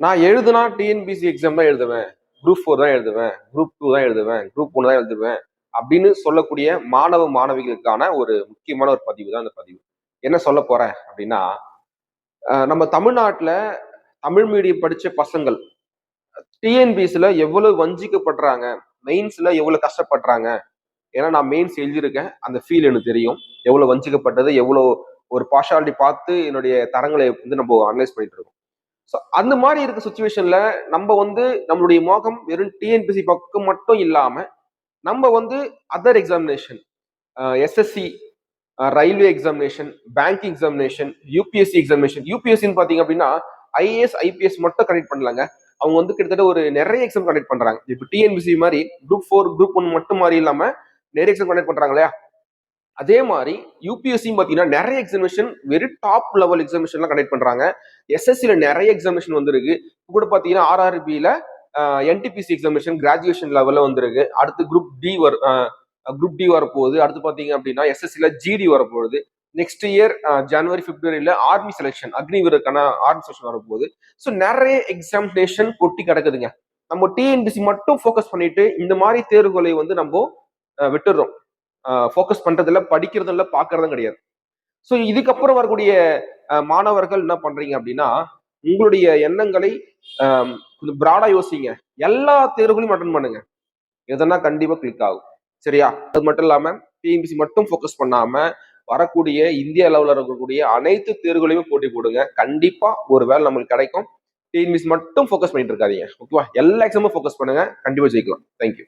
நான் எழுதுனா TNPSC exam தான் எழுதுவேன், குரூப் 4 தான் எழுதுவேன், குரூப் 2 தான் எழுதுவேன், குரூப் 1 தான் எழுதுவேன் அப்படின்னு சொல்லக்கூடிய மாணவ மாணவிகளுக்கான ஒரு முக்கியமான ஒரு பதிவு தான் இந்த பதிவு. என்ன சொல்ல போறேன் அப்படின்னா, நம்ம தமிழ்நாட்டுல தமிழ் மீடியம் படிச்ச பசங்கள் டிஎன்பிசில எவ்வளவு வஞ்சிக்கப்படுறாங்க, மெயின்ஸ்ல எவ்வளவு கஷ்டப்படுறாங்க. ஏன்னா நான் மெயின்ஸ் எழுதியிருக்கேன், அந்த ஃபீல் எனக்கு தெரியும். எவ்வளவு வஞ்சிக்கப்பட்டது, எவ்வளவு ஒரு பார்ஷாலிட்டி பார்த்து என்னுடைய தரங்களை வந்து நம்ம அனலைஸ் பண்ணிட்டு இருக்கோம். ஸோ அந்த மாதிரி இருக்க சுச்சுவேஷன்ல நம்ம வந்து நம்மளுடைய மோகம் வெறும் டிஎன்பிசி பக்கம் மட்டும் இல்லாம நம்ம வந்து other examination, SSC, railway examination, bank examination, UPSC examination. யூபிஎஸ்சின்னு பாத்தீங்க அப்படின்னா ஐஏஎஸ் ஐபிஎஸ் மட்டும் கனெக்ட் பண்ணலாங்க. அவங்க வந்து கிட்டத்தட்ட ஒரு நிறைய எக்ஸாம் கனெக்ட் பண்றாங்க. இப்போ டிஎன்பிசி மாதிரி குரூப் 4 குரூப் 1 மட்டும் மாதிரி இல்லாம நிறைய எக்ஸாம் கனெக்ட் பண்றாங்க இல்லையா? அதே மாதிரி யூபிஎஸ்சி பாத்தீங்கன்னா நிறைய எக்ஸாமினேஷன் வெரி டாப் லெவல் எக்ஸாமினேஷன்லாம் கனெக்ட் பண்றாங்க. எஸ்எஸ்சில நிறைய எக்ஸாமினேஷன் வந்திருக்கு. கூட பாத்தீங்கன்னா ஆர்ஆர்பியில என்டிபிசி எக்ஸாமினேஷன் கிராஜுவேஷன் லெவல்ல வந்திருக்கு. அடுத்து குரூப் டி வரப்போகுது. அடுத்து பாத்தீங்க அப்படின்னா எஸ்எஸ்சில ஜிடி வரப்போகுது. நெக்ஸ்ட் இயர் ஜனவரி பிப்ரவரியில ஆர்மி செலெக்ஷன் அக்னிவீருக்கான ஆர்மி செலெக்ஷன் வரப்போகுது. ஸோ நிறைய எக்ஸாமினேஷன் கொட்டி கிடக்குதுங்க. நம்ம டிஎன்பிசி மட்டும் ஃபோக்கஸ் பண்ணிட்டு இந்த மாதிரி தேர்வுகளை வந்து நம்ம விட்டுடுறோம். ஃபோக்கஸ் பண்றது இல்ல, படிக்கிறது இல்ல, பாக்குறதும் கிடையாது. ஸோ இதுக்கப்புறம் வரக்கூடிய மாணவர்கள் என்ன பண்றீங்க அப்படின்னா, உங்களுடைய எண்ணங்களை கொஞ்சம் பிராடா யோசிங்க. எல்லா தேர்வுகளையும் அட்டன் பண்ணுங்க. எதனா கண்டிப்பா கிளிக் ஆகும். சரியா? அது மட்டும் இல்லாம டிஎன்பிசி மட்டும் ஃபோக்கஸ் பண்ணாம வரக்கூடிய இந்திய அளவுல இருக்கக்கூடிய அனைத்து தேர்வுகளையும் போட்டி போடுங்க. கண்டிப்பா ஒரு வேலை நம்மளுக்கு கிடைக்கும். டிஎன்பிசி மட்டும் ஃபோக்கஸ் பண்ணிட்டு இருக்காதீங்க. ஓகேவா? எல்லா எக்ஸாமும் ஃபோக்கஸ் பண்ணுங்க. கண்டிப்பா ஜெயிக்கலாம். தேங்க்யூ.